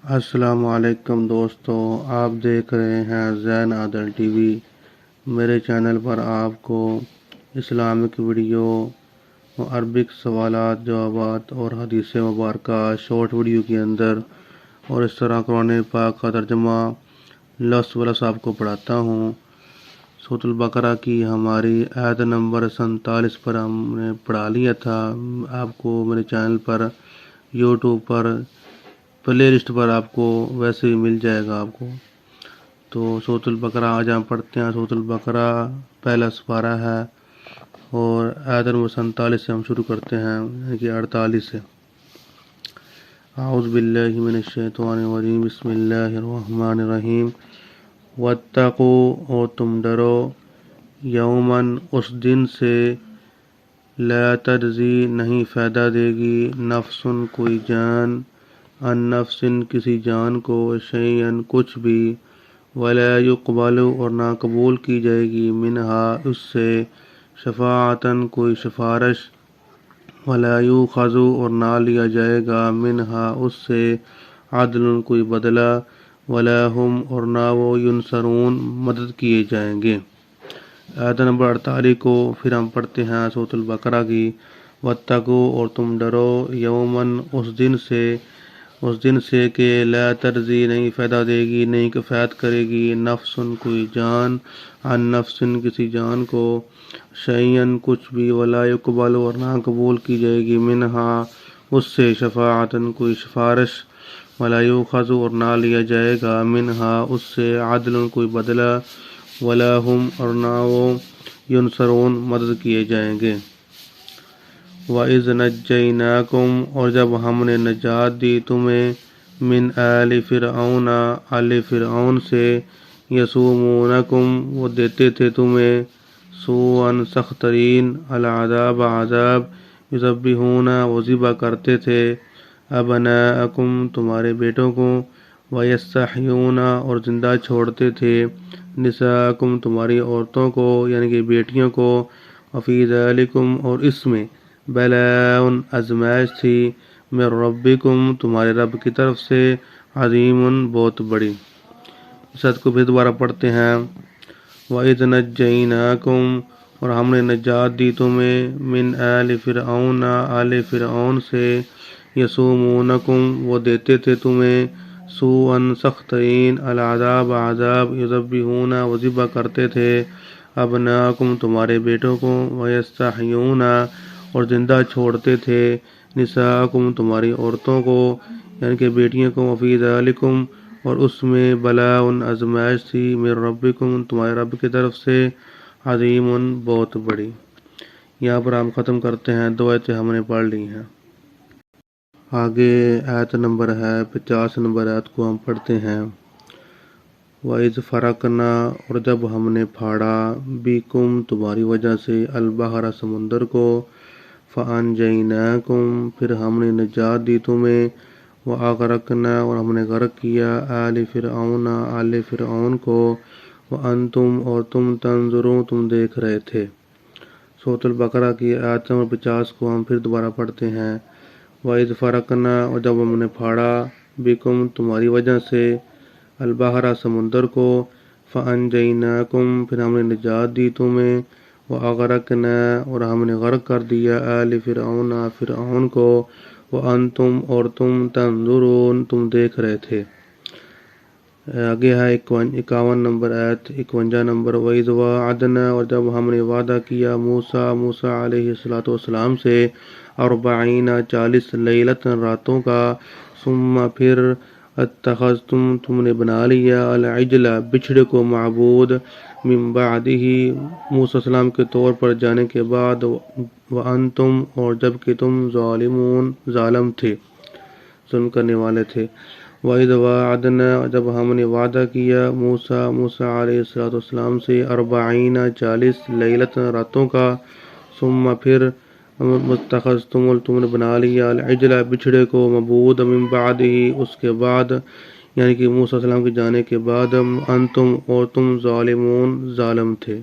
السلام علیکم دوستو، آپ دیکھ رہے ہیں زین عادل ٹی وی۔ میرے چینل پر آپ کو اسلامک ویڈیو، عربک سوالات جوابات اور حدیث مبارکہ شارٹ ویڈیو کے اندر اور اس طرح قرآن پاک کا ترجمہ لفظ بلفظ آپ کو پڑھاتا ہوں۔ سورۃ البقرہ کی ہماری آیت نمبر 47 پر ہم نے پڑھا لیا تھا۔ آپ کو میرے چینل پر یوٹیوب پر پلے لسٹ پر آپ کو ویسے ہی مل جائے گا آپ کو۔ تو سورۃ البقرہ آج ہم پڑھتے ہیں۔ سورۃ البقرہ پہلا سپارہ ہے اور آیت نمبر 47 سے ہم شروع کرتے ہیں، یعنی کہ 48 سے۔ اعوذ باللہ من الشیطان الرجیم، بسم اللہ الرحمن الرحیم۔ واتقوا، اور تم ڈرو، یومن، اس دن سے، لا تجزی، نہیں فائدہ دے گی، نفس، کوئی جان، ان نفس، کسی جان کو، شیئن، کچھ بھی، ولا یقبل، اور نہ قبول کی جائے گی، منہا، اس سے، شفاعتن، کوئی سفارش، ولا یؤخذ، اور نہ لیا جائے گا، منہا، اس سے، عدل، کوئی بدلہ، ولا ہم، اور نہ وہ، ینصرون، مدد کیے جائیں گے۔ آیت نمبر 48 کو پھر ہم پڑھتے ہیں سورۃ البقرہ کی۔ واتقوا، اور تم ڈرو، یومن، اس دن سے کہ، لا تجزی، نہیں فائدہ دے گی، نہیں کفایت کرے گی، نفس، کوئی جان، عن نفس، کسی جان کو، شیئن، کچھ بھی، ولا یقبل، اور نہ قبول کی جائے گی، منہا، اس سے، شفاعتن، کوئی سفارش، ولا یؤخذ، اور نہ لیا جائے گا، منہا، اس سے، عدل، کوئی بدلہ، ولا ہم، اور نہ وہ، ینصرون، مدد کیے جائیں گے۔ وَإِذْ نَجَّيْنَاكُمْ، اور جب ہم نے نجات دی تمہیں، من آل فرعون، آل فرعون سے، یسومونکم، وہ دیتے تھے تمہیں، سوءً، سخت ترین، العذاب، عذاب، یذبحون، وہ ذبح کرتے تھے، ابناءکم، تمہارے بیٹوں کو، ویستحیون، اور زندہ چھوڑتے تھے، نساءکم، تمہاری عورتوں کو، یعنی کہ بیٹیوں کو، وفی ذالکم، اور اس میں، بلاء، آزمائش تھی، من ربکم، تمہارے رب کی طرف سے، عظیم، بہت بڑی۔ اس آیت کو پھر دوبارہ پڑھتے ہیں۔ وَإِذْ نَجَّيْنَاكُمْ، اور ہم نے نجات دی تمہیں، من آل فرعون، آل فرعون سے، یسومونکم، وہ دیتے تھے تمہیں، سوءً، سخت ترین، العذاب، عذاب، یذبحون، وہ ذبح کرتے تھے، ابناءکم، تمہارے بیٹوں کو، ویستحیون، اور زندہ چھوڑتے تھے، نساءکم، تمہاری عورتوں کو، یعنی کہ بیٹیوں کو، وفی ذالکم، اور اس میں، بلاء، آزمائش تھی، من ربکم، تمہارے رب کی طرف سے، عظیم، بہت بڑی۔ یہاں پر ہم ختم کرتے ہیں، 2 آیتیں ہم نے پڑھ لی ہیں۔ آگے آیت نمبر ہے 50 نمبر آیت کو ہم پڑھتے ہیں۔ وَإِذْ فَرَقْنَا، اور جب ہم نے پھاڑا، بِكُمْ، تمہاری وجہ سے، البحر، سمندر کو، فَأَنْجَيْنَاكُمْ، پھر ہم نے نجات دی تمہیں، وَأَغْرَقْنَا، اور ہم نے غرق کیا، آل فرعون، آل فرعون کو، وَأَنْتُمْ، اور تم، تنظرون، تم دیکھ رہے تھے۔ سورۃ البقرہ کی آیت نمبر 50 کو ہم پھر دوبارہ پڑھتے ہیں۔ وَإِذْ فَرَقْنَا، اور جب ہم نے پھاڑا، بِكُمْ، تمہاری وجہ سے، البحر، سمندر کو، فَأَنْجَيْنَاكُمْ، پھر ہم نے نجات دی تمہیں، وَأَغْرَقْنَا، اور ہم نے غرق کر دیا، آل فرعون، فرعون کو، وَأَنْتُمْ، اور تم، تنظرون، تم دیکھ رہے تھے۔ آگے ہے 51 نمبر آیت، 51 نمبر۔ وَإِذْ وَعَدْنَا، اور جب ہم نے وعدہ کیا، موسیٰ علیہ السلام سے، 40 لیلۃ، راتوں کا، ثم، پھر، اتخذتم، تم نے بنا لیا، العجل، بچھڑے کو، معبود، من بعدہ، موسیٰ علیہ السلام کے طور پر جانے کے بعد، وانتم، اور جب کہ تم، ظالمون، ظالم تھے، ظلم کرنے والے تھے۔ وَإِذْ وَعَدْنَا، جب ہم نے وعدہ کیا، موسیٰ علیہ السلام سے، 40 لیلۃ، راتوں کا، ثم، پھر، اتخذتم، تم نے بنا لیا، العجل، بچھڑے کو، معبود، من بعدہ، اس کے بعد، یعنی کہ موسیٰ علیہ السلام کے جانے کے بعد، انتم، اور تم، ظالمون، ظالم تھے۔